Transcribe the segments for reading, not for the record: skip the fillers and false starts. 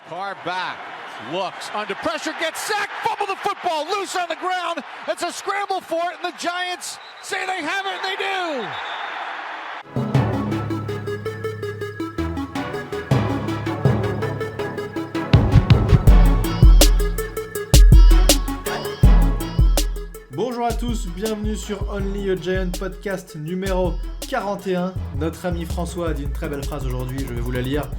Carr back, looks, under pressure, gets sacked, fumble the football, loose on the ground. It's a scramble for it, and the Giants say they have it, and they do. Bonjour à tous, bienvenue sur Only a Giant podcast numéro 41. Notre ami François a dit une très belle phrase aujourd'hui, je vais vous la lire.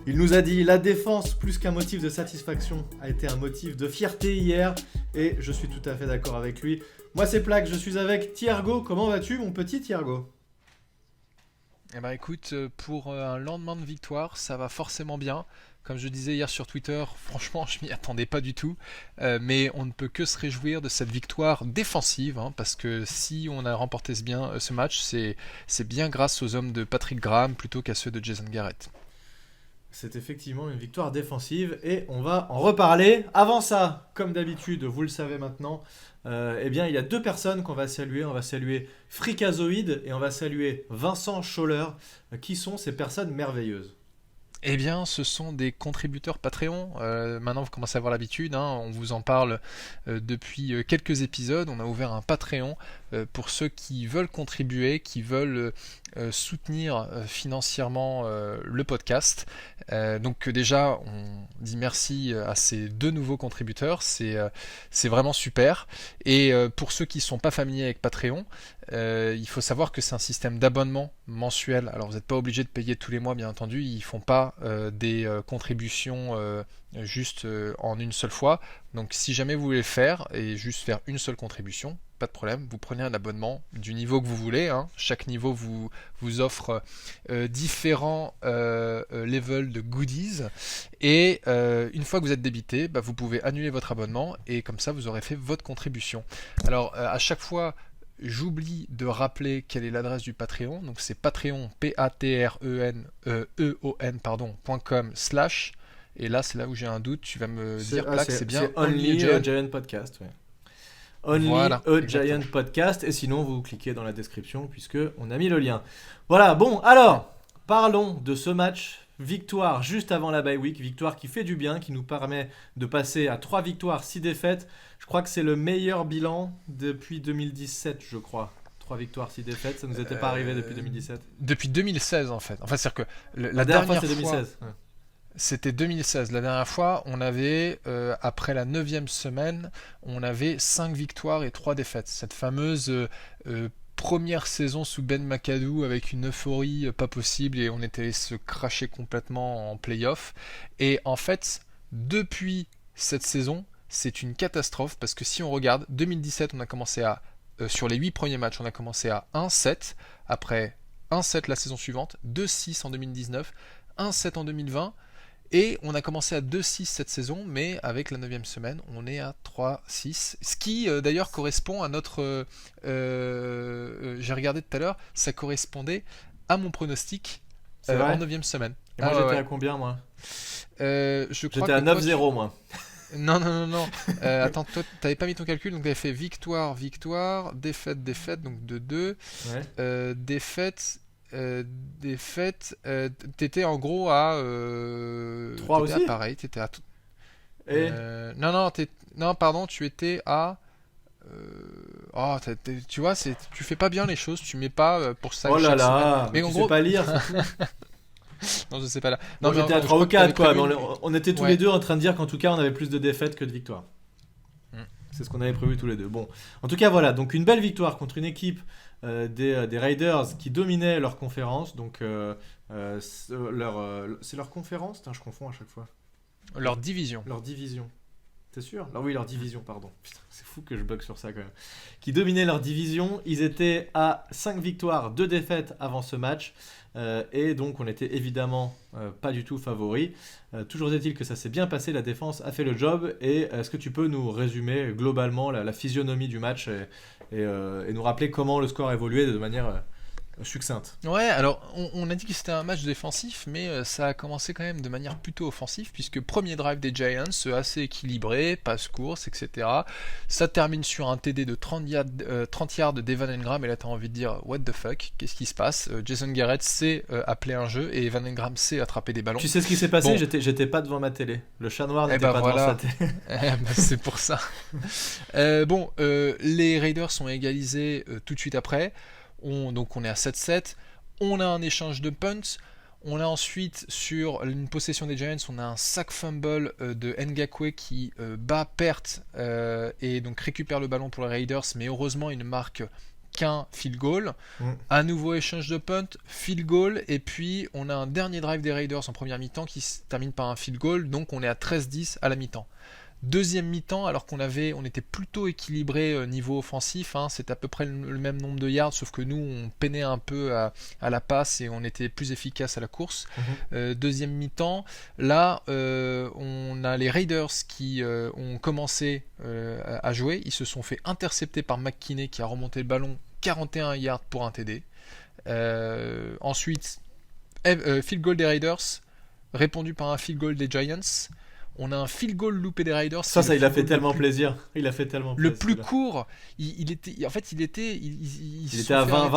Il nous a dit « La défense, plus qu'un motif de satisfaction, a été un motif de fierté hier. » Et je suis tout à fait d'accord avec lui. Moi c'est Plaque, je suis avec Thiergo. Comment vas-tu mon petit Thiergo ? Eh ben écoute, pour un lendemain de victoire, ça va forcément bien. Comme je disais hier sur Twitter, franchement, je m'y attendais pas du tout. Mais on ne peut que se réjouir de cette victoire défensive, hein, parce que si on a remporté ce match, c'est bien grâce aux hommes de Patrick Graham plutôt qu'à ceux de Jason Garrett. C'est effectivement une victoire défensive et on va en reparler. Avant ça, comme d'habitude, vous le savez maintenant, eh bien, il y a deux personnes qu'on va saluer. On va saluer Fricazoïde et on va saluer Vincent Scholler. Qui sont ces personnes merveilleuses ? Eh bien, ce sont des contributeurs Patreon. Maintenant, vous commencez à avoir l'habitude, hein, on vous en parle depuis quelques épisodes. On a ouvert un Patreon pour ceux qui veulent contribuer, qui veulent soutenir financièrement le podcast. Donc déjà, on dit merci à ces deux nouveaux contributeurs. C'est vraiment super. Et pour ceux qui ne sont pas familiers avec Patreon, il faut savoir que c'est un système d'abonnement mensuel. Alors vous n'êtes pas obligé de payer tous les mois, bien entendu. Ils ne font pas des contributions juste en une seule fois. Donc si jamais vous voulez le faire et juste faire une seule contribution, pas de problème, vous prenez un abonnement du niveau que vous voulez, hein. Chaque niveau vous offre différents levels de goodies et une fois que vous êtes débité, vous pouvez annuler votre abonnement et comme ça vous aurez fait votre contribution. Alors à chaque fois, j'oublie de rappeler quelle est l'adresse du Patreon, donc c'est patreon, patreon.com/ et là c'est là où j'ai un doute, tu vas me dire Plaque, c'est bien Only a Giant podcast, ouais. Only voilà, a Giant podcast, et sinon vous cliquez dans la description puisque on a mis le lien. Voilà, bon, alors parlons de ce match. Victoire juste avant la bye week, victoire qui fait du bien, qui nous permet de passer à 3 victoires, 6 défaites. Je crois que c'est le meilleur bilan depuis 2017, je crois. 3 victoires, 6 défaites, ça nous était pas arrivé depuis 2017. Depuis 2016 en fait. Enfin, c'est-à-dire que la dernière fois c'était 2016. Ouais. C'était 2016. La dernière fois, on avait, après la 9e semaine, on avait 5 victoires et 3 défaites. Cette fameuse première saison sous Ben McAdoo avec une euphorie pas possible et on était allé se cracher complètement en play-off. Et en fait, depuis cette saison, c'est une catastrophe parce que si on regarde, 2017, on a commencé à, sur les 8 premiers matchs, on a commencé à 1-7, après 1-7 la saison suivante, 2-6 en 2019, 1-7 en 2020, et on a commencé à 2-6 cette saison, mais avec la 9e semaine, on est à 3-6. Ce qui d'ailleurs correspond à notre... j'ai regardé tout à l'heure, ça correspondait à mon pronostic en 9e semaine. Et moi j'étais à combien moi ? J'étais à 9-0 moi. Non. Attends, toi t'avais pas mis ton calcul, donc t'avais fait victoire, défaite, donc de 2. Ouais. Défaite, t'étais en gros à 3 aussi à pareil, t'étais à non, pardon, tu étais à tu vois, tu fais pas bien les choses, tu mets pas pour ça. Oh là là, mais tu sais pas lire. Non, je sais pas là. Non, j'étais à 3 ou 4 quoi, mais on était tous les deux en train de dire qu'en tout cas on avait plus de défaites que de victoires. C'est ce qu'on avait prévu tous les deux. Bon, en tout cas voilà, donc une belle victoire contre une équipe des Raiders qui dominaient leur conférence. Donc c'est leur conférence, putain, je confonds à chaque fois. Leur division. T'es sûr ? Alors oui, leur division, pardon. Putain, c'est fou que je bug sur ça quand même. Qui dominaient leur division. Ils étaient à 5 victoires, 2 défaites avant ce match. Et donc on était évidemment pas du tout favoris. Toujours est-il que ça s'est bien passé, la défense a fait le job. Et est-ce que tu peux nous résumer globalement la physionomie du match et nous rappeler comment le score a évolué de manière succincte. Ouais, alors on a dit que c'était un match défensif, mais ça a commencé quand même de manière plutôt offensive, puisque premier drive des Giants, assez équilibré, passe course, etc. Ça termine sur un TD de 30 yards d'Evan Engram, et là t'as envie de dire what the fuck, qu'est-ce qui se passe? Jason Garrett sait appeler un jeu, et Evan Engram sait attraper des ballons. Tu sais ce qui s'est passé? Bon. J'étais pas devant ma télé. Le chat noir n'était ben pas voilà. devant sa télé. C'est pour ça. Les Raiders sont égalisés tout de suite après. Donc on est à 7-7. On a un échange de punts. On a ensuite, sur une possession des Giants, on a un sack fumble de Ngakoue qui bat perte et donc récupère le ballon pour les Raiders, mais heureusement il ne marque qu'un field goal. À nouveau échange de punt, field goal, et puis on a un dernier drive des Raiders en première mi-temps qui se termine par un field goal, donc on est à 13-10 à la mi-temps. Deuxième mi-temps, alors on était plutôt équilibré niveau offensif, c'est à peu près le même nombre de yards, sauf que nous on peinait un peu à la passe et on était plus efficace à la course. Deuxième mi-temps, là on a les Raiders qui ont commencé à jouer, ils se sont fait intercepter par McKinney qui a remonté le ballon 41 yards pour un TD. Ensuite, field goal des Raiders, répondu par un field goal des Giants. On a un field goal loupé des Raiders. Ça il a fait tellement plaisir. Il a fait tellement plaisir. Le plus court, il était à 25,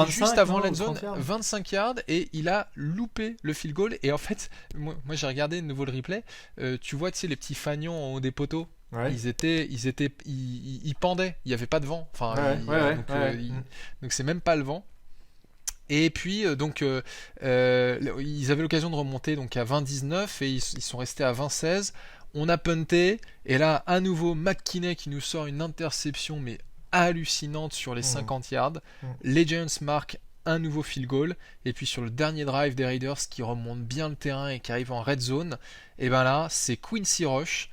juste avant non, la zone, 30 yards. 25 yards, et il a loupé le field goal. Et en fait, moi j'ai regardé de nouveau le replay. Tu vois, les petits fanions en haut des poteaux. Ouais. Ils pendaient. Il n'y avait pas de vent. Enfin, donc c'est même pas le vent. Et puis ils avaient l'occasion de remonter donc à 20-19 et ils sont restés à 20-16. On a punté et là à nouveau McKinney qui nous sort une interception mais hallucinante sur les 50 yards. Les Giants marquent un nouveau field goal, et puis sur le dernier drive des Raiders qui remonte bien le terrain et qui arrive en red zone, et ben là c'est Quincy Roche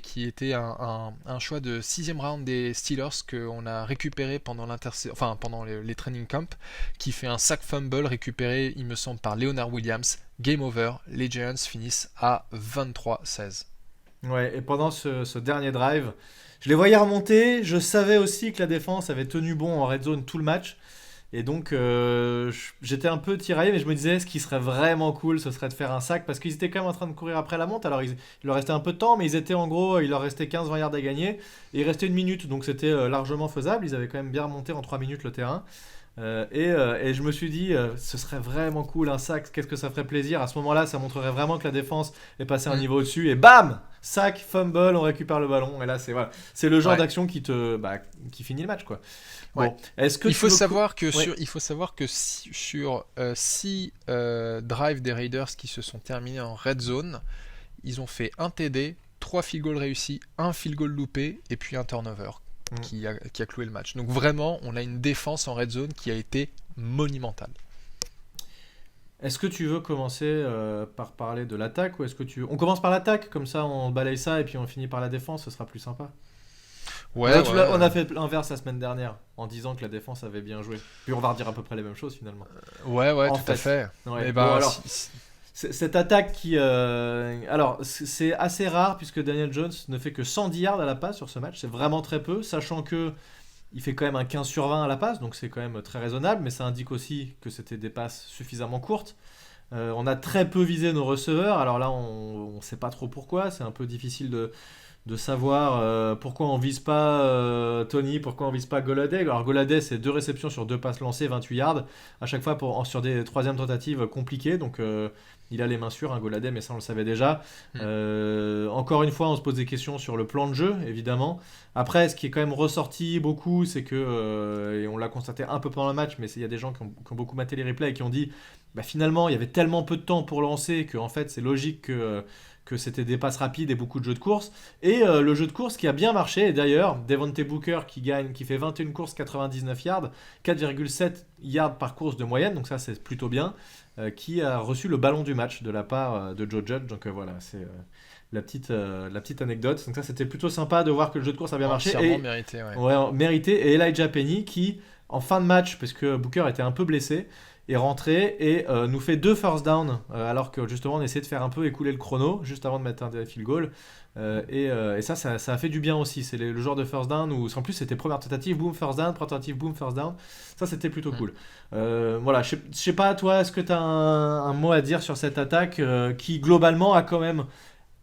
qui était un choix de 6ème round des Steelers qu'on a récupéré pendant les training camps, qui fait un sack fumble récupéré il me semble par Leonard Williams. Game over, les Giants finissent à 23-16. Ouais, et pendant ce dernier drive, je les voyais remonter, je savais aussi que la défense avait tenu bon en red zone tout le match. Et donc j'étais un peu tiraillé, mais je me disais ce qui serait vraiment cool, ce serait de faire un sac, parce qu'ils étaient quand même en train de courir après la monte. Alors il leur restait un peu de temps, mais il leur restait 15-20 yards à gagner, et il restait 1 minute, donc c'était largement faisable. Ils avaient quand même bien remonté en 3 minutes le terrain. Et je me suis dit ce serait vraiment cool un sac, qu'est-ce que ça ferait plaisir. À ce moment-là ça montrerait vraiment que la défense est passée un niveau au-dessus, et bam, sac, fumble, on récupère le ballon, et là c'est le genre d'action qui finit le match, quoi. Bon, est-ce que il faut savoir que sur 6 drives des Raiders qui se sont terminés en red zone, ils ont fait un TD, 3 field goals réussis, un field goal loupé et puis un turnover qui a cloué le match. Donc vraiment, on a une défense en red zone qui a été monumentale. Est-ce que tu veux commencer par parler de l'attaque, ou on commence par l'attaque, comme ça on balaye ça et puis on finit par la défense, ce sera plus sympa. On a fait l'inverse la semaine dernière en disant que la défense avait bien joué. Puis on va redire à peu près les mêmes choses finalement. Tout à fait. Cette attaque qui... alors, c'est assez rare puisque Daniel Jones ne fait que 110 yards à la passe sur ce match. C'est vraiment très peu, sachant que il fait quand même un 15 sur 20 à la passe, donc c'est quand même très raisonnable, mais ça indique aussi que c'était des passes suffisamment courtes. On a très peu visé nos receveurs. Alors là, on ne sait pas trop pourquoi. C'est un peu difficile de savoir pourquoi on vise pas Tony, pourquoi on vise pas Golladay. Alors Golladay, c'est 2 réceptions sur 2 passes lancées, 28 yards à chaque fois sur des 3e tentatives compliquées, donc il a les mains sûres, Golladay, mais ça on le savait déjà. Encore une fois, on se pose des questions sur le plan de jeu, évidemment. Après, ce qui est quand même ressorti beaucoup, c'est que, et on l'a constaté un peu pendant le match, mais il y a des gens qui ont beaucoup maté les replays et qui ont dit finalement il y avait tellement peu de temps pour lancer que en fait c'est logique que c'était des passes rapides et beaucoup de jeux de course. Et le jeu de course qui a bien marché, et d'ailleurs Devontae Booker qui fait 21 courses, 99 yards, 4,7 yards par course de moyenne, donc ça c'est plutôt bien, qui a reçu le ballon du match de la part de Joe Judge. Donc voilà, c'est la petite anecdote. Donc ça c'était plutôt sympa de voir que le jeu de course a bien marché. Et mérité, mérité. Et Elijah Penny qui, en fin de match, parce que Booker était un peu blessé, est rentré et nous fait 2 first down alors que justement on essayait de faire un peu écouler le chrono juste avant de mettre un field goal. Et ça a fait du bien aussi. C'est le genre de first down où en plus c'était première tentative, boom, first down, première tentative, boom, first down. Ça c'était plutôt cool. Voilà, je sais pas, toi, est-ce que tu as un mot à dire sur cette attaque qui globalement a quand même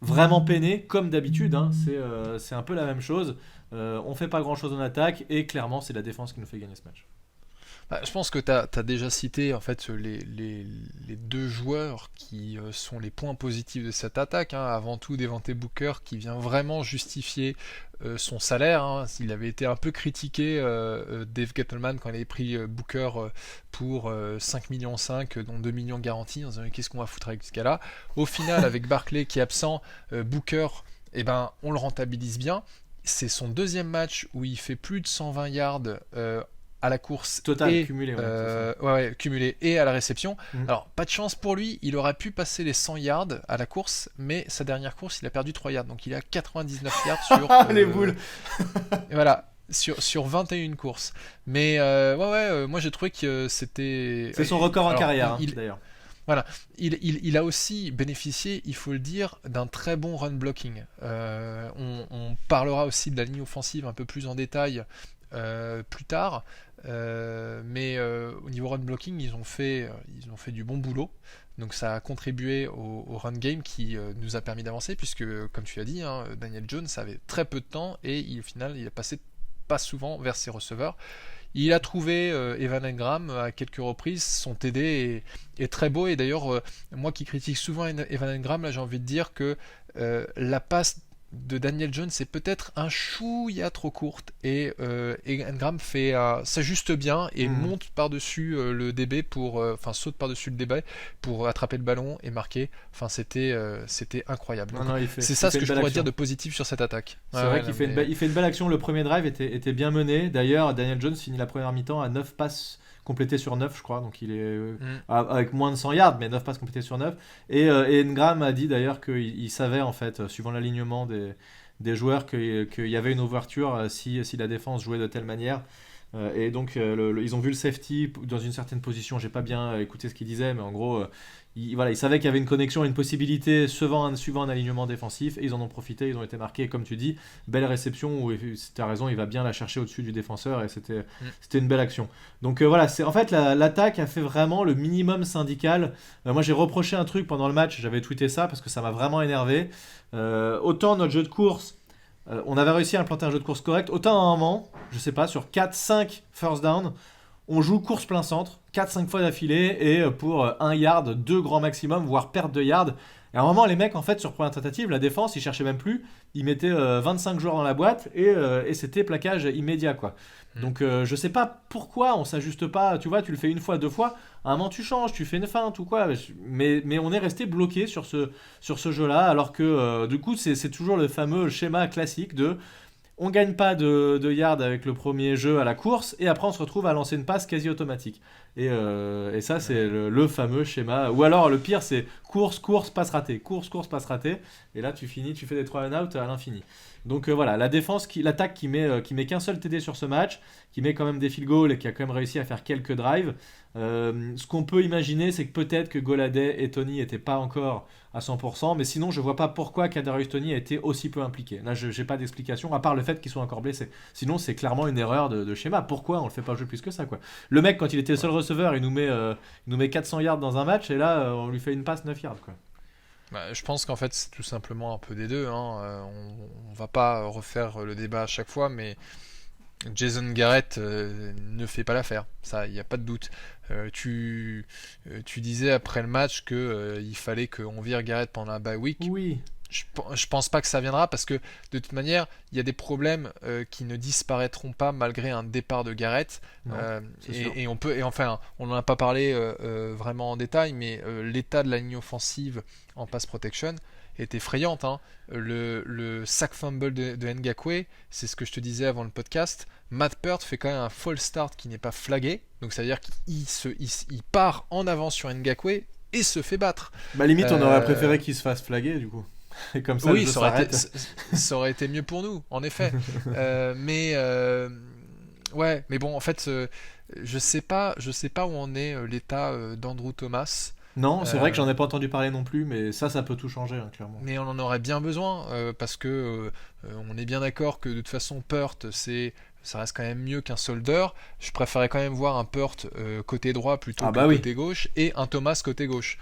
vraiment peiné, comme d'habitude, hein. C'est un peu la même chose. On fait pas grand chose en attaque et clairement c'est la défense qui nous fait gagner ce match. Je pense que tu as déjà cité en fait les deux joueurs qui sont les points positifs de cette attaque, hein. Avant tout Devontae Booker qui vient vraiment justifier son salaire, hein. Il avait été un peu critiqué, Dave Gettleman, quand il avait pris Booker pour 5,5 millions, dont 2 millions garantis, en disant qu'est-ce qu'on va foutre avec ce gars-là. Au final, avec Barkley qui est absent, Booker, on le rentabilise bien. C'est son deuxième match où il fait plus de 120 yards à la course total, et cumulé, cumulé et à la réception. Alors pas de chance pour lui, il aurait pu passer les 100 yards à la course, mais sa dernière course il a perdu 3 yards, donc il a 99 yards sur les boules. Voilà, sur 21 courses. Mais moi j'ai trouvé que c'était... C'est son record en carrière, d'ailleurs. Voilà, il a aussi bénéficié, il faut le dire, d'un très bon run blocking. On parlera aussi de la ligne offensive un peu plus en détail plus tard, mais au niveau run blocking ils ont fait du bon boulot, donc ça a contribué au run game qui nous a permis d'avancer, puisque comme tu as dit, hein, Daniel Jones avait très peu de temps et au final il a passé pas souvent vers ses receveurs. Il a trouvé Evan Engram à quelques reprises, son TD est très beau, et d'ailleurs moi qui critique souvent Evan Engram, là j'ai envie de dire que la passe de Daniel Jones est peut-être un chouïa trop courte, et Engram s'ajuste bien et monte par-dessus le DB saute par-dessus le DB pour attraper le ballon et marquer. Enfin c'était incroyable. Donc, c'est ça ce que je pourrais dire de positif sur cette attaque. C'est vrai qu'il fait une belle action. Le premier drive était bien mené. D'ailleurs, Daniel Jones finit la première mi-temps à 9 passes complété sur 9, je crois, donc il est avec moins de 100 yards, mais 9 passes complétées sur 9. Et Engram a dit d'ailleurs qu'il savait, en fait, suivant l'alignement des joueurs, qu'il y avait une ouverture si la défense jouait de telle manière. Et donc ils ont vu le safety dans une certaine position. J'ai pas bien écouté ce qu'il disait, mais en gros ils savaient qu'il y avait une connexion, une possibilité suivant un alignement défensif, et ils en ont profité, ils ont été marqués. Comme tu dis, belle réception où tu as raison, il va bien la chercher au-dessus du défenseur, et c'était une belle action. Donc voilà, en fait l'attaque a fait vraiment le minimum syndical. Moi j'ai reproché un truc pendant le match, j'avais tweeté ça parce que ça m'a vraiment énervé. Autant notre jeu de course, on avait réussi à implanter un jeu de course correct, autant à un moment, je sais pas, sur 4-5 first down, on joue course plein centre 4-5 fois d'affilée, et pour 1 yard, 2 grands maximum, voire perte de yard. Et à un moment, les mecs, en fait, sur première tentative, la défense, ils cherchaient même plus, ils mettaient 25 joueurs dans la boîte, et c'était plaquage immédiat, quoi. Donc je sais pas pourquoi on s'ajuste pas, tu vois, tu le fais une fois, 2 fois, à un moment tu changes, tu fais une feinte ou quoi, mais on est resté bloqué sur ce jeu-là, alors que du coup c'est toujours le fameux schéma classique de on gagne pas de yards avec le premier jeu à la course, et après on se retrouve à lancer une passe quasi automatique. Et ça c'est le fameux schéma. Ou alors le pire c'est course, passe ratée, course, passe ratée, et là tu fais des 3 and out à l'infini. Donc voilà, l'attaque qui met qu'un seul TD sur ce match, qui met quand même des field goals et qui a quand même réussi à faire quelques drives. Ce qu'on peut imaginer, c'est que peut-être que Golladay et Toney n'étaient pas encore à 100%, mais sinon je vois pas pourquoi Kadarius Toney a été aussi peu impliqué. Là, j'ai pas d'explication, à part le fait qu'il soit encore blessé. Sinon, c'est clairement une erreur de schéma. Pourquoi on le fait pas jouer plus que ça, quoi. Le mec, quand il était le seul receveur, il nous met 400 yards dans un match, et là, on lui fait une passe 9 yards, quoi. Je pense qu'en fait c'est tout simplement un peu des deux, hein. On va pas refaire le débat à chaque fois, mais Jason Garrett ne fait pas l'affaire, ça il n'y a pas de doute. Tu disais après le match que il fallait qu'on vire Garrett pendant la bye week. Oui. Je pense pas que ça viendra, parce que de toute manière il y a des problèmes qui ne disparaîtront pas malgré un départ de Garrett. Non, et on n'en a pas parlé vraiment en détail, mais l'état de la ligne offensive en pass protection est effrayante, hein. Le sack fumble de Ngakoue, c'est ce que je te disais avant le podcast. Matt Peart fait quand même un false start qui n'est pas flagué, donc ça veut dire qu'il part en avant sur Ngakoue et se fait battre. Limite on aurait préféré qu'il se fasse flaguer du coup. Et comme ça, oui, ça aurait été mieux pour nous, en effet. Mais bon, en fait, je sais pas où en est l'état d'Andrew Thomas. Non, c'est vrai que Euh, j'en ai pas entendu parler non plus, mais ça peut tout changer, hein, clairement. Mais on en aurait bien besoin parce que on est bien d'accord que de toute façon Peart ça reste quand même mieux qu'un Solder. Je préférais quand même voir un Peart côté droit plutôt Ah que bah oui. côté gauche et un Thomas côté gauche.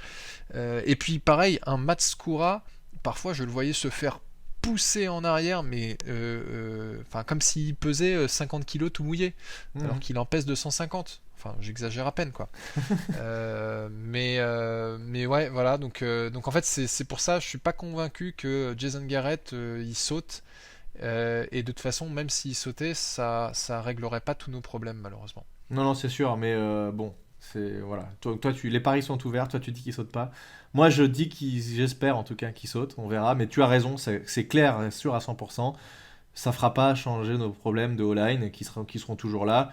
Et puis pareil, un Matskura, parfois je le voyais se faire pousser en arrière, mais comme s'il pesait 50 kilos tout mouillé, alors Mhm. qu'il en pèse 250. Enfin, j'exagère à peine, quoi. Mais ouais, voilà. Donc en fait, c'est pour ça, je suis pas convaincu que Jason Garrett il saute. Et de toute façon, même s'il sautait, ça réglerait pas tous nos problèmes, malheureusement. Non, non, c'est sûr, mais bon, c'est voilà. Les paris sont ouverts. Toi, tu dis qu'il saute pas. Moi, je dis j'espère en tout cas qu'il saute. On verra. Mais tu as raison, c'est clair, sûr à 100%. Ça fera pas changer nos problèmes de O-line qui seront toujours là.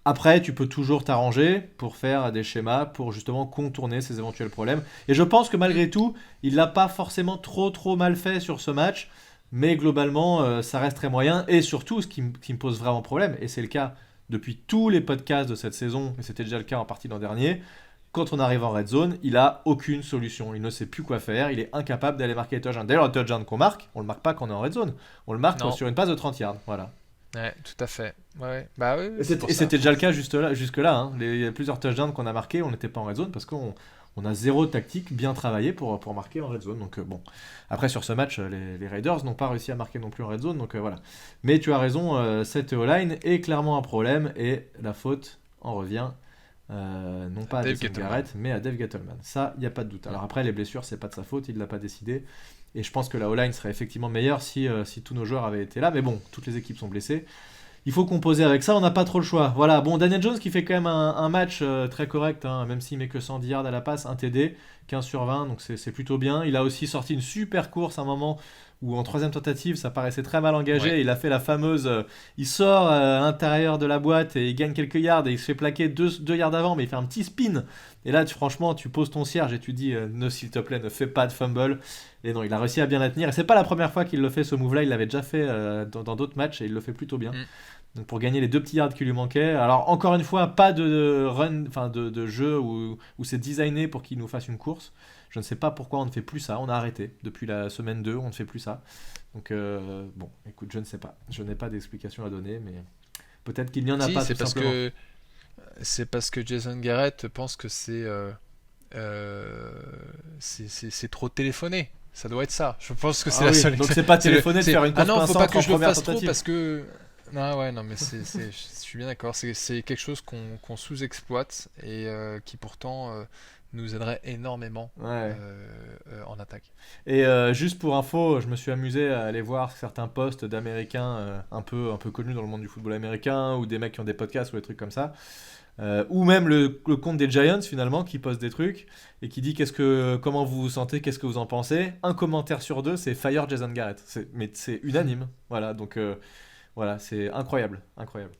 Après, tu peux toujours t'arranger pour faire des schémas pour justement contourner ces éventuels problèmes. Et je pense que malgré tout, il l'a pas forcément trop mal fait sur ce match. Mais globalement, ça reste très moyen. Et surtout, ce qui me pose vraiment problème, et c'est le cas depuis tous les podcasts de cette saison, et c'était déjà le cas en partie l'an dernier, quand on arrive en red zone, il a aucune solution. Il ne sait plus quoi faire. Il est incapable d'aller marquer les touchdowns. D'ailleurs, le touchdown qu'on marque, on le marque pas quand on est en red zone. On le marque Non, sur une passe de 30 yards. Voilà. ouais, tout à fait. Ouais, bah oui, Et c'est pour ça. c'était déjà le cas jusque-là. Hein. Il y a plusieurs touchdowns qu'on a marqués, on n'était pas en red zone parce qu'on a zéro tactique bien travaillée pour marquer en red zone. Donc bon. Après, sur ce match, les Raiders n'ont pas réussi à marquer non plus en red zone. Donc voilà. Mais tu as raison, cette O-line est clairement un problème et la faute en revient non pas à Dave Jason Gettleman. Garrett, mais à Dave Gettleman. Ça, il n'y a pas de doute. Alors après, les blessures, c'est pas de sa faute, il ne l'a pas décidé. Et je pense que la O-line serait effectivement meilleure si tous nos joueurs avaient été là. Mais bon, toutes les équipes sont blessées. Il faut composer avec ça, on n'a pas trop le choix. Voilà, bon, Daniel Jones qui fait quand même un match très correct, hein, même s'il met que 110 yards à la passe, un TD, 15 sur 20, donc c'est plutôt bien. Il a aussi sorti une super course à un moment où en troisième tentative, ça paraissait très mal engagé. Ouais. Il a fait la fameuse, il sort à l'intérieur de la boîte et il gagne quelques yards et il se fait plaquer 2 yards avant, mais il fait un petit spin. Et là, franchement, tu poses ton cierge et tu dis, ne s'il te plaît, ne fais pas de fumble. Et non, il a réussi à bien la tenir. Et c'est pas la première fois qu'il le fait ce move-là, il l'avait déjà fait dans d'autres matchs et il le fait plutôt bien. Mm. Donc pour gagner les 2 petits yards qui lui manquaient. Alors encore une fois, pas de run, enfin de jeu où c'est designé pour qu'il nous fasse une course. Je ne sais pas pourquoi on ne fait plus ça. On a arrêté depuis la semaine 2, on ne fait plus ça. Donc bon, écoute, je ne sais pas. Je n'ai pas d'explication à donner, mais peut-être qu'il n'y en a Si, pas tout simplement. c'est parce que Jason Garrett pense que c'est trop téléphoné. Ça doit être ça. Je pense que c'est Ah la oui, seule. donc c'est pas c'est le- téléphoné de c'est- faire une Ah course non, plein faut pas centre que en je le première fasse trop tentative. parce que. Ah ouais, non, mais je suis bien d'accord. C'est quelque chose qu'on sous-exploite et qui pourtant nous aiderait énormément Ouais. en attaque. Et juste pour info, je me suis amusé à aller voir certains posts d'Américains un peu connus dans le monde du football américain, ou des mecs qui ont des podcasts ou des trucs comme ça, ou même le compte des Giants finalement qui poste des trucs et qui dit comment vous vous sentez, qu'est-ce que vous en pensez. Un commentaire sur 2, c'est Fire Jason Garrett. Mais c'est unanime. Voilà, donc voilà, c'est incroyable, incroyable.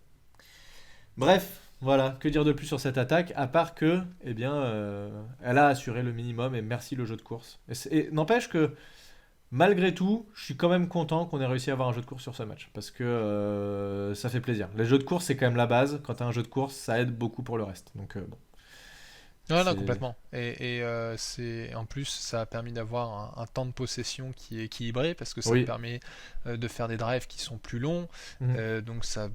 Bref, voilà, que dire de plus sur cette attaque, à part que, eh bien, elle a assuré le minimum et merci le jeu de course. Et n'empêche que, malgré tout, je suis quand même content qu'on ait réussi à avoir un jeu de course sur ce match, parce que ça fait plaisir. Les jeux de course, c'est quand même la base. Quand tu as un jeu de course, ça aide beaucoup pour le reste. Donc bon, Non, non, c'est... complètement. Et en plus, ça a permis d'avoir un temps de possession qui est équilibré parce que ça Oui. permet de faire des drives qui sont plus longs. Mhm. Donc ça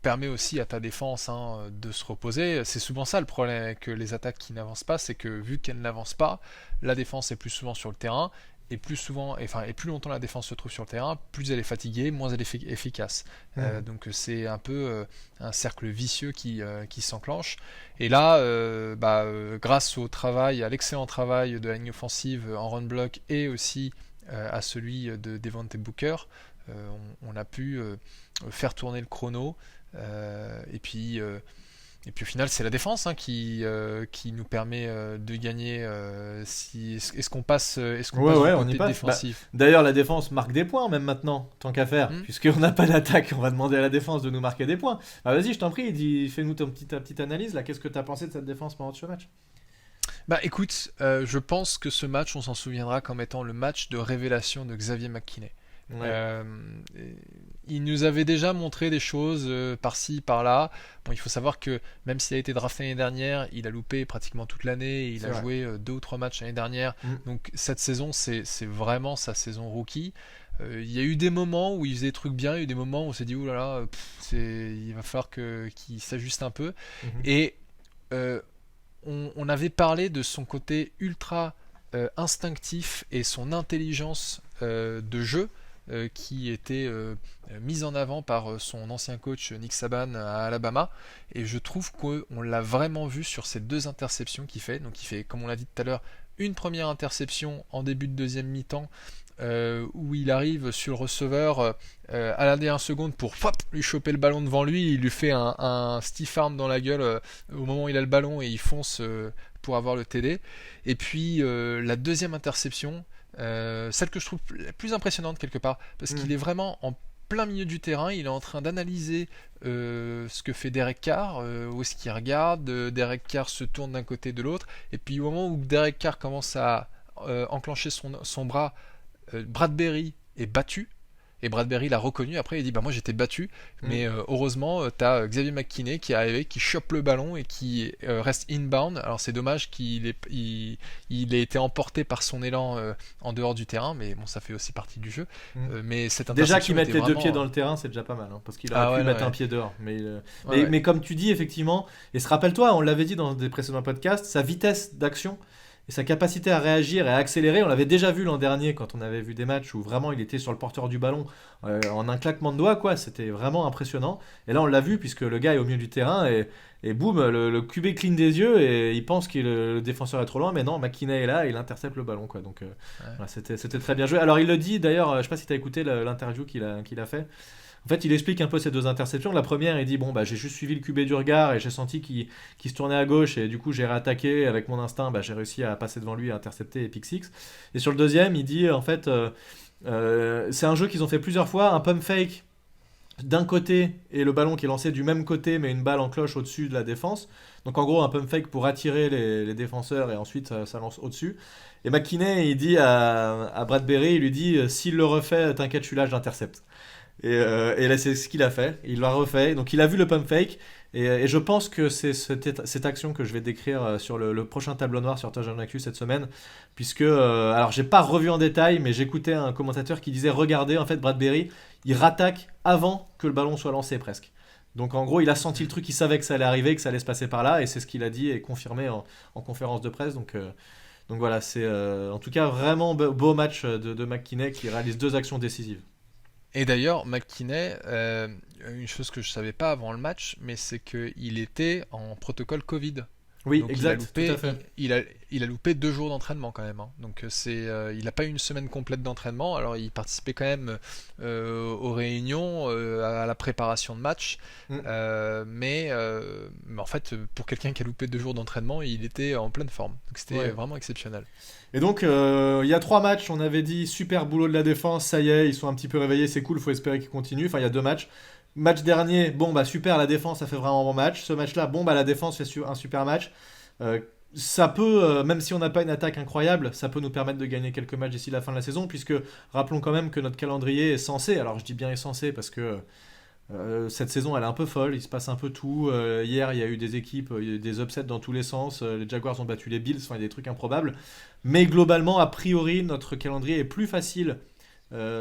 permet aussi à ta défense de se reposer. C'est souvent ça le problème avec les attaques qui n'avancent pas, c'est que vu qu'elles n'avancent pas, la défense est plus souvent sur le terrain. Et plus souvent, et plus longtemps la défense se trouve sur le terrain, plus elle est fatiguée, moins elle est efficace. Mhm. Donc c'est un peu un cercle vicieux qui s'enclenche. Et là, grâce au travail, à l'excellent travail de la ligne offensive en run block et aussi à celui de Devontae Booker, on a pu faire tourner le chrono. Et puis au final, c'est la défense qui nous permet de gagner. Est-ce qu'on passe, Ouais, du ouais, on y côté passe. défensif? D'ailleurs, la défense marque des points, même maintenant, tant qu'à faire. Hmm. Puisqu'on n'a pas d'attaque, on va demander à la défense de nous marquer des points. Ah, vas-y, je t'en prie, fais-nous ta petite analyse, là. Qu'est-ce que tu as pensé de cette défense pendant ce match? Bah écoute, je pense que ce match, on s'en souviendra comme étant le match de révélation de Xavier McKinney. Ouais. Il nous avait déjà montré des choses par-ci, par-là. Bon, il faut savoir que même s'il a été drafté l'année dernière, il a loupé pratiquement toute l'année. Il a joué 2 ou 3 matchs l'année dernière. Donc cette saison, c'est vraiment sa saison rookie. Il y a eu des moments où il faisait des trucs bien, il y a eu des moments où on s'est dit oulala, il va falloir qu'il s'ajuste un peu. Et on avait parlé de son côté ultra instinctif et son intelligence de jeu qui était mise en avant par son ancien coach Nick Saban à Alabama, et je trouve qu'on l'a vraiment vu sur ces 2 interceptions qu'il fait. Donc il fait, comme on l'a dit tout à l'heure, une première interception en début de deuxième mi-temps où il arrive sur le receveur à la dernière seconde pour lui choper le ballon devant lui. Il lui fait un stiff arm dans la gueule au moment où il a le ballon et il fonce pour avoir le TD. Et puis la deuxième interception, celle que je trouve la plus impressionnante quelque part, parce qu'il est vraiment en plein milieu du terrain, il est en train d'analyser ce que fait Derek Carr, où est-ce qu'il regarde, Derek Carr se tourne d'un côté de l'autre, et puis au moment où Derek Carr commence à enclencher son bras, Bradbury est battu, et Bradbury l'a reconnu. Après il dit moi j'étais battu, mais heureusement t'as Xavier McKinney qui est arrivé, qui chope le ballon et qui reste inbound. Alors c'est dommage qu'il ait été emporté par son élan en dehors du terrain, mais bon, ça fait aussi partie du jeu. Mais cette déjà qu'il mette les 2 pieds dans le terrain, c'est déjà pas mal, parce qu'il aurait pu mettre un pied dehors, mais comme tu dis effectivement, et rappelle-toi, on l'avait dit dans des précédents podcasts, sa vitesse d'action et sa capacité à réagir et à accélérer, on l'avait déjà vu l'an dernier quand on avait vu des matchs où vraiment il était sur le porteur du ballon en un claquement de doigts, quoi. C'était vraiment impressionnant. Et là on l'a vu puisque le gars est au milieu du terrain et boum, le QB cligne des yeux et il pense que le défenseur est trop loin, mais non, McKinney est là et il intercepte le ballon, quoi. Donc voilà, c'était très bien joué. Alors il le dit d'ailleurs, je sais pas si tu as écouté l'interview qu'il a fait. En fait, il explique un peu ces 2 interceptions. La première, il dit j'ai juste suivi le QB du regard et j'ai senti qu'il se tournait à gauche et du coup j'ai réattaqué avec mon instinct. J'ai réussi à passer devant lui et à intercepter et pick six. Et sur le deuxième, il dit en fait c'est un jeu qu'ils ont fait plusieurs fois, un pump fake d'un côté et le ballon qui est lancé du même côté mais une balle en cloche au-dessus de la défense. Donc en gros un pump fake pour attirer les défenseurs et ensuite ça lance au-dessus. Et McKinney il dit à Bradbury, il lui dit s'il le refait, t'inquiète, je suis là, je l'intercepte. Et là c'est ce qu'il a fait, il l'a refait, donc il a vu le pump fake et je pense que c'est cette action que je vais décrire sur le prochain tableau noir sur Touchdown Actu cette semaine, puisque alors j'ai pas revu en détail mais j'écoutais un commentateur qui disait regardez, en fait Bradbury il rattaque avant que le ballon soit lancé presque. Donc en gros il a senti le truc, il savait que ça allait arriver, que ça allait se passer par là, et c'est ce qu'il a dit et confirmé en conférence de presse. Donc voilà, c'est en tout cas vraiment beau match de McKinney qui réalise 2 actions décisives. Et d'ailleurs, McKinney, une chose que je savais pas avant le match, mais c'est qu'il était en protocole Covid. Oui, donc exact, tout à fait. Il a loupé 2 jours d'entraînement quand même. Donc il n'a pas eu une semaine complète d'entraînement. Alors il participait quand même aux réunions, à la préparation de match. Mais en fait, pour quelqu'un qui a loupé 2 jours d'entraînement, il était en pleine forme. Donc c'était vraiment exceptionnel. Et donc il y a 3 matchs, on avait dit super boulot de la défense, ça y est, ils sont un petit peu réveillés, c'est cool, faut espérer qu'ils continuent. Enfin il y a 2 matchs. Match dernier, super, la défense a fait vraiment un bon match. Ce match-là, la défense fait un super match. Ça peut, même si on n'a pas une attaque incroyable, ça peut nous permettre de gagner quelques matchs d'ici la fin de la saison, puisque rappelons quand même que notre calendrier est censé, alors je dis bien est censé parce que cette saison elle est un peu folle, il se passe un peu tout. Hier il y a eu des équipes, il y a eu des upsets dans tous les sens, les Jaguars ont battu les Bills, enfin il y a des trucs improbables. Mais globalement, a priori, notre calendrier est plus facile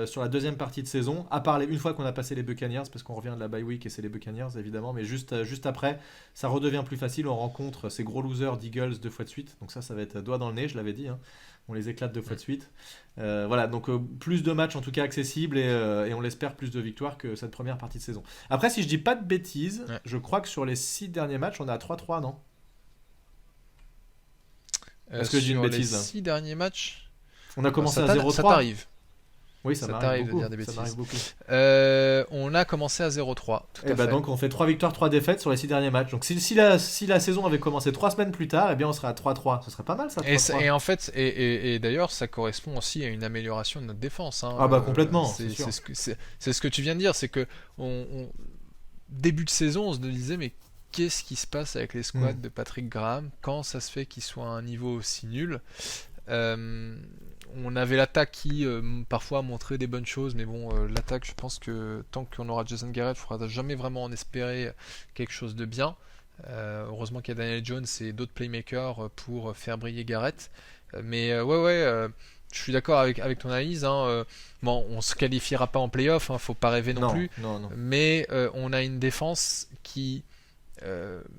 sur la deuxième partie de saison, à part une fois qu'on a passé les Buccaneers, parce qu'on revient de la bye week et c'est les Buccaneers évidemment, mais juste après ça redevient plus facile, on rencontre ces gros losers d'Eagles 2 fois de suite, donc ça va être doigt dans le nez, je l'avais dit, on les éclate 2 fois de suite. Voilà, donc plus de matchs en tout cas accessibles et on l'espère plus de victoires que cette première partie de saison. Après, si je dis pas de bêtises, je crois que sur les 6 derniers matchs on est à 3-3, non? Est-ce que je dis une bêtise les 6 derniers matchs, on a commencé à 0-3. Ça t'arrive. Oui, ça t'arrive beaucoup, de dire des bêtises. Ça m'arrive beaucoup. On a commencé à 0-3. Et donc on fait 3 victoires, 3 défaites sur les 6 derniers matchs. Donc si la saison avait commencé 3 semaines plus tard, eh bien on serait à 3-3. Ce serait pas mal ça. 3-3. Et en fait, et d'ailleurs, ça correspond aussi à une amélioration de notre défense. Complètement. C'est ce que tu viens de dire, c'est que début de saison, on se disait mais qu'est-ce qui se passe avec les squads de Patrick Graham? Quand ça se fait qu'il soit à un niveau aussi nul? on avait l'attaque qui parfois montrait des bonnes choses, mais bon, l'attaque, je pense que tant qu'on aura Jason Garrett, il ne faudra jamais vraiment en espérer quelque chose de bien. Heureusement qu'il y a Daniel Jones et d'autres playmakers pour faire briller Garrett. Je suis d'accord avec ton analyse. Bon, on se qualifiera pas en playoff, faut pas rêver non plus. Non. Mais on a une défense qui,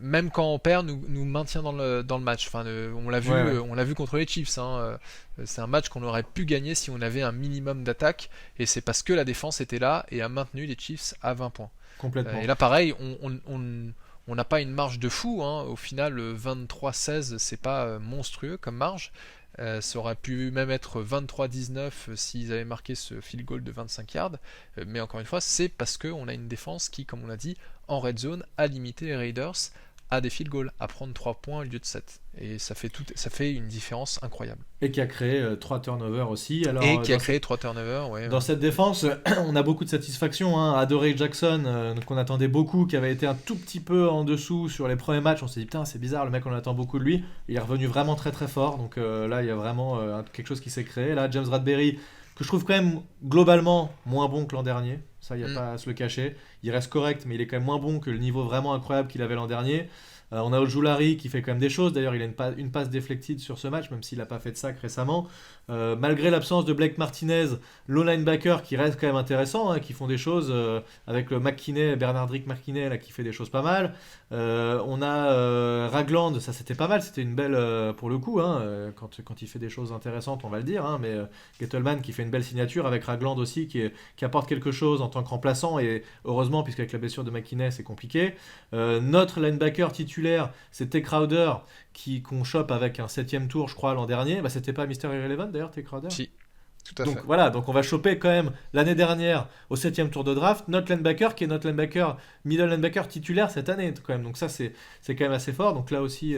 même quand on perd, nous maintient dans le match. Enfin, on l'a vu, on l'a vu contre les Chiefs. C'est un match qu'on aurait pu gagner si on avait un minimum d'attaque, et c'est parce que la défense était là et a maintenu les Chiefs à 20 points. Complètement. Et là, pareil, on n'a pas une marge de fou. Au final, 23-16, c'est pas monstrueux comme marge. Ça aurait pu même être 23-19 s'ils avaient marqué ce field goal de 25 yards. Mais encore une fois, c'est parce qu'on a une défense qui, comme on l'a dit, en red zone, a limité les Raiders à des field goals, à prendre 3 points au lieu de 7. Et ça fait une différence incroyable. Et qui a créé 3 turnovers aussi. Alors, créé 3 turnovers, ouais. Dans cette défense, on a beaucoup de satisfaction. Adoré Jackson, qu'on attendait beaucoup, qui avait été un tout petit peu en dessous sur les premiers matchs. On s'est dit, putain, c'est bizarre, le mec, on attend beaucoup de lui. Il est revenu vraiment très très fort. Donc là, il y a vraiment quelque chose qui s'est créé. Là, James Bradberry, que je trouve quand même globalement moins bon que l'an dernier. Ça, il n'y a pas à se le cacher. Il reste correct, mais il est quand même moins bon que le niveau vraiment incroyable qu'il avait l'an dernier. On a Ojulari qui fait quand même des choses. D'ailleurs, il a une passe deflected sur ce match, même s'il n'a pas fait de sac récemment. Malgré l'absence de Blake Martinez, low linebacker qui reste quand même intéressant, qui font des choses avec le McKinney, Bernardrick McKinney là, qui fait des choses pas mal. On a Ragland, ça c'était pas mal, c'était une belle pour le coup, quand il fait des choses intéressantes, on va le dire. Mais Gettleman qui fait une belle signature avec Ragland aussi qui apporte quelque chose en tant que remplaçant, et heureusement, puisqu'avec la blessure de McKinney c'est compliqué. Notre linebacker titulaire, c'était Crowder, qu'on chope avec un 7ème tour, je crois, l'an dernier. C'était pas Mr. Irrelevant d'ailleurs, T. Crowder. Si, tout à donc fait. Voilà, donc on va choper quand même l'année dernière au 7ème tour de draft notre linebacker qui est notre middle linebacker titulaire cette année quand même. Donc ça c'est quand même assez fort. Donc là aussi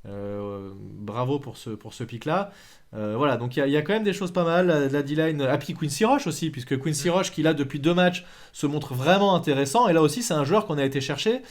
bravo pour ce pic là. Voilà, donc il y a quand même des choses pas mal. La D-line, puis Quincy Roche aussi, puisque Quincy Roche qui là depuis 2 matchs se montre vraiment intéressant, et là aussi c'est un joueur qu'on a été chercher,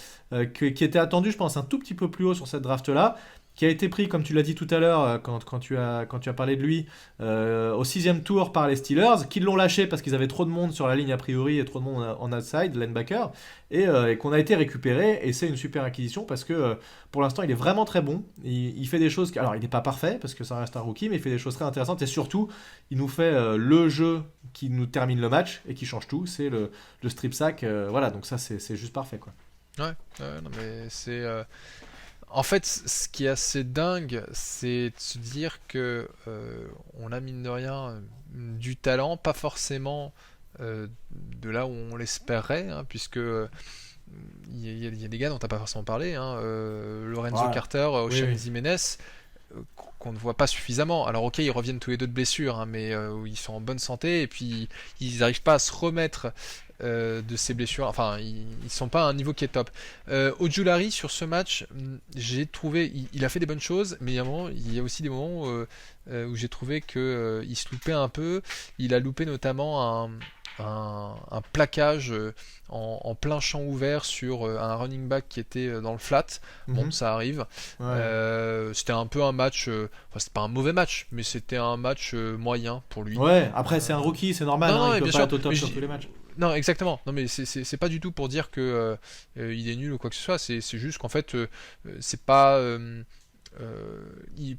qui était attendu je pense un tout petit peu plus haut sur cette draft là, qui a été pris, comme tu l'as dit tout à l'heure, quand tu as parlé de lui, au 6ème tour par les Steelers, qui l'ont lâché parce qu'ils avaient trop de monde sur la ligne a priori et trop de monde en outside, linebacker, et qu'on a été récupéré, et c'est une super acquisition parce que pour l'instant il est vraiment très bon, il fait des choses, alors il n'est pas parfait parce que ça reste un rookie, mais il fait des choses très intéressantes, et surtout il nous fait le jeu qui nous termine le match et qui change tout, c'est le strip sack, voilà, donc ça c'est juste parfait quoi. Non mais c'est... En fait, ce qui est assez dingue, c'est de se dire que on a mine de rien du talent, pas forcément de là où on l'espérait, puisque il y a des gars dont tu n'as pas forcément parlé, Lorenzo Carter, Oshane Jimenez, qu'on ne voit pas suffisamment. Alors ok, ils reviennent tous les deux de blessures, mais ils sont en bonne santé, et puis ils n'arrivent pas à se remettre de ces blessures, enfin ils sont pas à un niveau qui est top. Ojulari sur ce match, j'ai trouvé, il a fait des bonnes choses, mais il y a aussi des moments où j'ai trouvé que il se loupait un peu. Il a loupé notamment un plaquage en plein champ ouvert sur un running back qui était dans le flat. Bon, ça arrive. C'était un peu un match, c'était pas un mauvais match, mais c'était un match moyen pour lui. Ouais, après c'est un rookie, c'est normal, il peut pas être au top sur tous les matchs. Non, exactement. Non, mais c'est pas du tout pour dire que il est nul ou quoi que ce soit. C'est juste qu'en fait, c'est pas. Il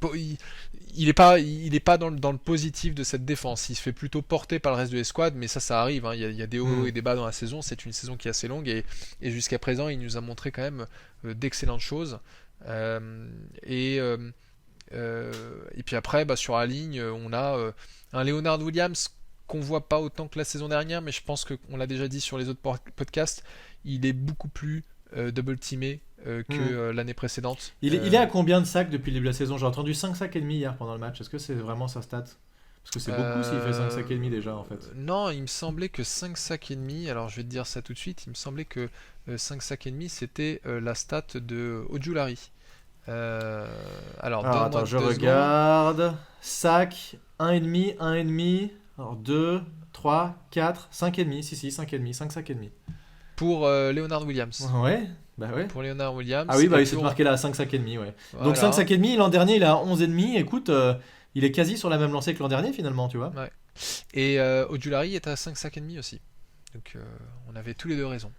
est pas dans le positif de cette défense. Il se fait plutôt porter par le reste de l'escouade, mais ça arrive. Il y a des hauts et des bas dans la saison. C'est une saison qui est assez longue, et jusqu'à présent, il nous a montré quand même d'excellentes choses. Et puis après, sur la ligne, on a un Leonard Williams qu'on voit pas autant que la saison dernière, mais je pense qu'on l'a déjà dit sur les autres podcasts, il est beaucoup plus double teamé que l'année précédente. Il est à combien de sacs depuis le début de la saison? J'ai entendu 5 sacs et demi hier pendant le match. Est-ce que c'est vraiment sa stat? Parce que c'est beaucoup s'il fait 5 sacs et demi déjà en fait. Non, il me semblait que 5 sacs et demi, alors je vais te dire ça tout de suite, il me semblait que 5 sacs et demi c'était la stat de Ojulari. Alors attends, je regarde. Sac, 1,5. Alors 2, 3, 4, 5,5. Si, 5,5. 5 sacs et demi. Pour Leonard Williams. Ouais. Bah ouais. Pour Leonard Williams. Ah oui, il s'est marqué là à 5 sacs et demi, ouais. Voilà. Donc 5 sacs et demi, l'an dernier il a 11,5. Écoute, il est quasi sur la même lancée que l'an dernier finalement, tu vois. Ouais. Et Ojulari est à 5 sacs et demi aussi. Donc on avait tous les deux raison.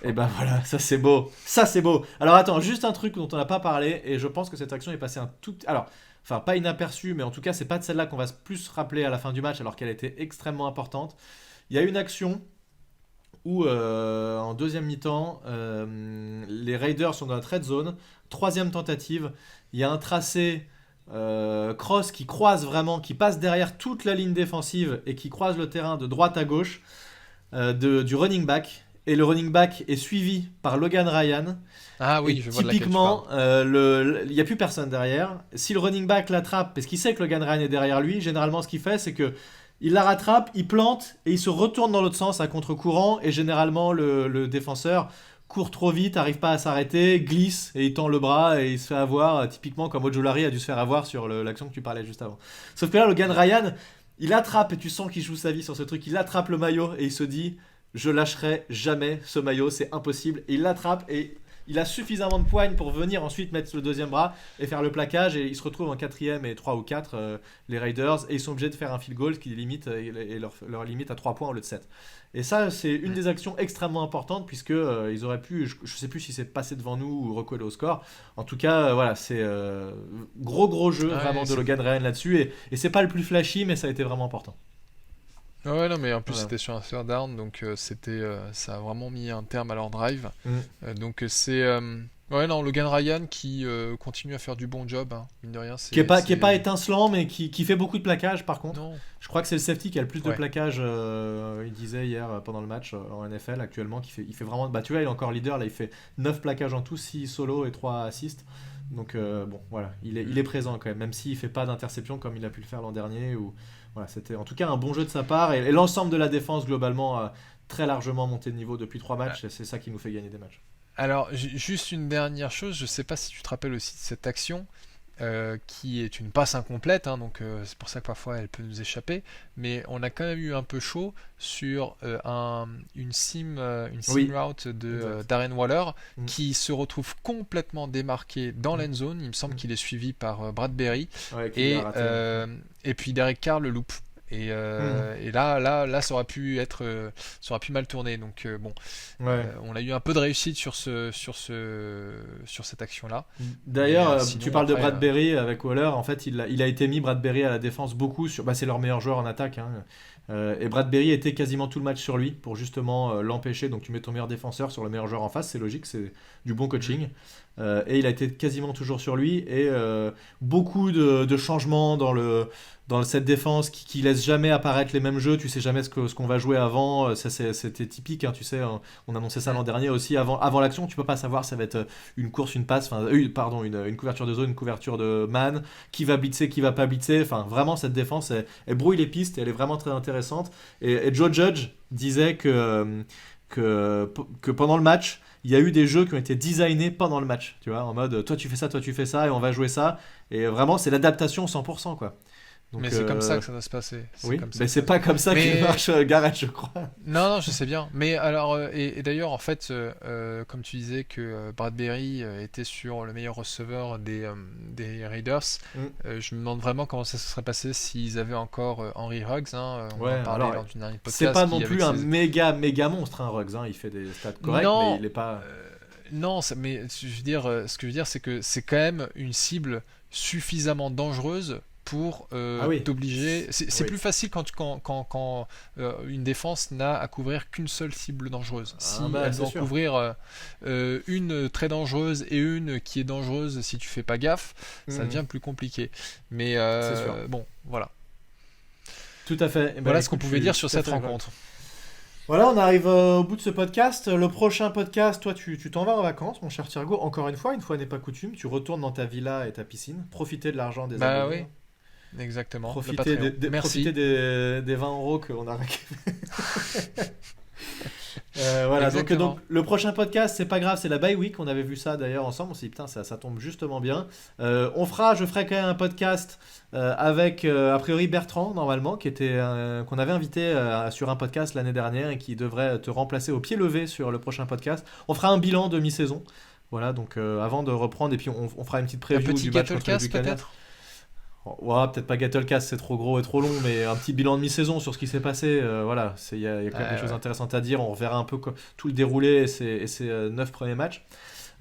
Et ben voilà, ça c'est beau. Ça c'est beau. Alors attends, juste un truc dont on n'a pas parlé, et je pense que cette action est passée un tout... Alors, enfin pas inaperçue, mais en tout cas c'est pas de celle-là qu'on va plus rappeler à la fin du match, alors qu'elle était extrêmement importante. Il y a une action où en deuxième mi-temps, les Raiders sont dans la red zone, troisième tentative, il y a un tracé cross qui croise vraiment, qui passe derrière toute la ligne défensive et qui croise le terrain de droite à gauche du running back. Et le running back est suivi par Logan Ryan. Ah oui, et je vois de laquelle tu typiquement, parles. il n'y a plus personne derrière. Si le running back l'attrape, parce qu'il sait que Logan Ryan est derrière lui, généralement ce qu'il fait, c'est que il la rattrape, il plante et il se retourne dans l'autre sens à contre-courant. Et généralement, le défenseur court trop vite, n'arrive pas à s'arrêter, glisse et il tend le bras et il se fait avoir, typiquement comme Ojulari a dû se faire avoir sur l'action que tu parlais juste avant. Sauf que là, Logan Ryan, il attrape, et tu sens qu'il joue sa vie sur ce truc, il attrape le maillot et il se dit... Je lâcherai jamais ce maillot, c'est impossible. Et il l'attrape et il a suffisamment de poigne pour venir ensuite mettre le deuxième bras et faire le plaquage. Et ils se retrouvent en 4e et 3 ou 4, les Raiders. Et ils sont obligés de faire un field goal qui limite et leur limite à 3 points au lieu de 7. Et ça, c'est une des actions extrêmement importantes puisque ils auraient pu, je sais plus si c'est passé devant nous ou recoller au score. En tout cas, voilà, c'est gros jeu vraiment de Logan Ryan là-dessus. Et c'est pas le plus flashy, mais ça a été vraiment important. Ouais, non, mais en plus Voilà. c'était sur un third down, donc ça a vraiment mis un terme à leur drive. Donc ouais, non, Logan Ryan qui continue à faire du bon job, hein, mine de rien. Qui est pas étincelant, mais qui fait beaucoup de plaquages par contre. Non. Je crois que c'est le safety qui a le plus de Ouais. plaquages, il disait hier pendant le match en NFL actuellement, il fait vraiment... Bah tu vois, il est encore leader, là il fait 9 plaquages en tout, 6 solos et 3 assists. Donc bon, voilà, il est présent quand même s'il fait pas d'interception comme il a pu le faire l'an dernier. Voilà, c'était en tout cas un bon jeu de sa part, et l'ensemble de la défense globalement a très largement monté de niveau depuis 3 matchs, et c'est ça qui nous fait gagner des matchs. Alors, juste une dernière chose, je sais pas si tu te rappelles aussi de cette action, qui est une passe incomplète, hein, donc c'est pour ça que parfois elle peut nous échapper, mais on a quand même eu un peu chaud sur une seam Oui. route de Exact. Darren Waller, Mm. qui se retrouve complètement démarqué dans l'end zone. Il me semble qu'il est suivi par Bradbury, Ouais, qu'il a raté. et puis Derek Carr le loupe. Et là, ça aurait pu mal tourner. Donc bon, Ouais. on a eu un peu de réussite sur cette action-là. D'ailleurs, Mais, sinon, tu parles de après, Bradbury avec Waller. En fait, il a été mis Bradbury à la défense beaucoup sur. Bah, c'est leur meilleur joueur en attaque. Hein. Et Bradbury était quasiment tout le match sur lui pour justement l'empêcher. Donc tu mets ton meilleur défenseur sur le meilleur joueur en face, c'est logique, c'est du bon coaching. Et il a été quasiment toujours sur lui, et beaucoup de changements dans cette défense qui laisse jamais apparaître les mêmes jeux. Tu sais jamais ce qu'on va jouer avant. Ça, c'était typique, hein, tu sais. On annonçait ça l'an dernier aussi. Avant l'action, tu peux pas savoir ça va être une course, une passe, pardon, une couverture de zone, une couverture de man, qui va blitzer, qui va pas blitzer. Enfin, vraiment, cette défense, elle brouille les pistes et elle est vraiment très intéressante. Et Joe Judge disait que pendant le match, il y a eu des jeux qui ont été designés pendant le match, tu vois, en mode toi tu fais ça et on va jouer ça, et vraiment c'est l'adaptation 100% quoi. Donc, mais c'est comme ça que ça va se passer. Oui, comme ça mais que c'est pas comme ça qu'il marche Garrett, je crois. Non, je sais bien. Mais alors, et d'ailleurs, en fait, comme tu disais que Bradbury était sur le meilleur receveur des Raiders, je me demande vraiment comment ça se serait passé s'ils avaient encore Henry Ruggs. Hein, on en parlait lors du dernier podcast. C'est pas non plus un méga monstre, hein, Ruggs. Hein, il fait des stats corrects, non, mais il est pas. Non, mais je veux dire, ce que je veux dire, c'est que c'est quand même une cible suffisamment dangereuse pour t'obliger. C'est plus facile quand une défense n'a à couvrir qu'une seule cible dangereuse. Si elle doit en couvrir une très dangereuse et une qui est dangereuse si tu fais pas gaffe, ça devient plus compliqué. Mais bon, voilà. Tout à fait. Voilà ce qu'on pouvait dire sur cette rencontre. Voilà, on arrive au bout de ce podcast. Le prochain podcast, toi, tu t'en vas en vacances, mon cher Thiergo. Encore une fois n'est pas coutume, tu retournes dans ta villa et ta piscine. Profitez de l'argent des abonnés. Oui. Exactement. Profitez des 20 € qu'on a récupérés. Voilà, donc le prochain podcast, c'est pas grave, c'est la bye week. On avait vu ça d'ailleurs ensemble. On s'est dit putain, ça tombe justement bien. Je ferai quand même un podcast avec a priori Bertrand normalement, qu'on avait invité sur un podcast l'année dernière et qui devrait te remplacer au pied levé sur le prochain podcast. On fera un bilan de mi-saison. Voilà, donc avant de reprendre, et puis on fera une petite preview du match contre le Buccaneers. Ouais, peut-être pas Gattelcast, c'est trop gros et trop long, mais un petit bilan de mi-saison sur ce qui s'est passé. Voilà, il y a quand même des choses intéressantes à dire. On reverra un peu tout le déroulé et ces 9 premiers matchs.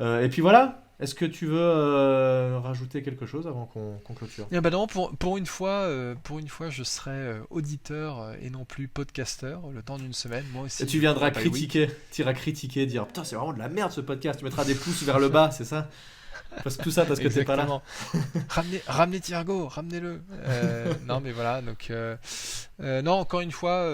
Et puis voilà, est-ce que tu veux rajouter quelque chose avant qu'on clôture ? Eh ben non, pour une fois, je serai auditeur et non plus podcasteur le temps d'une semaine. Moi aussi. Et tu viendras critiquer, dire putain, c'est vraiment de la merde ce podcast. Tu mettras des pouces vers le bas, c'est ça ? Tout ça parce que t'es pas là. Ramenez Thiergo, ramenez-le. Non mais voilà, donc non, encore une fois,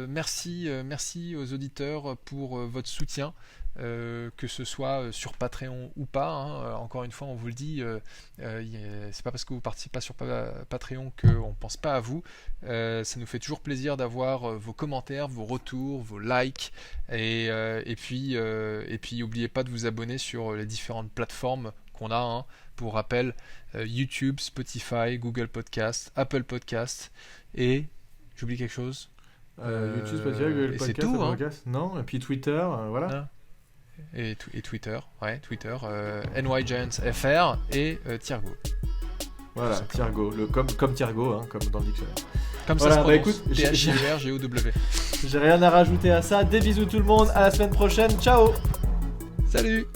merci aux auditeurs pour votre soutien. Que ce soit sur Patreon ou pas, hein. Encore une fois on vous le dit, c'est pas parce que vous participez pas sur Patreon qu'on pense pas à vous. Ça nous fait toujours plaisir d'avoir vos commentaires, vos retours, vos likes et puis n'oubliez pas de vous abonner sur les différentes plateformes qu'on a, hein. Pour rappel, YouTube, Spotify, Google Podcast, Apple Podcast et j'oublie quelque chose. YouTube, Spotify, Google Podcast, c'est tout, Apple hein. Podcast. Non, et puis Twitter, voilà. Ah. Et Twitter, NYGiantsFR et Thiergo. Voilà, Thiergo, comme Thiergo, hein, comme dans le dictionnaire. Comme voilà, ça se prononce, écoute, THIRGOW. J'ai rien à rajouter à ça. Des bisous tout le monde, à la semaine prochaine, ciao. Salut.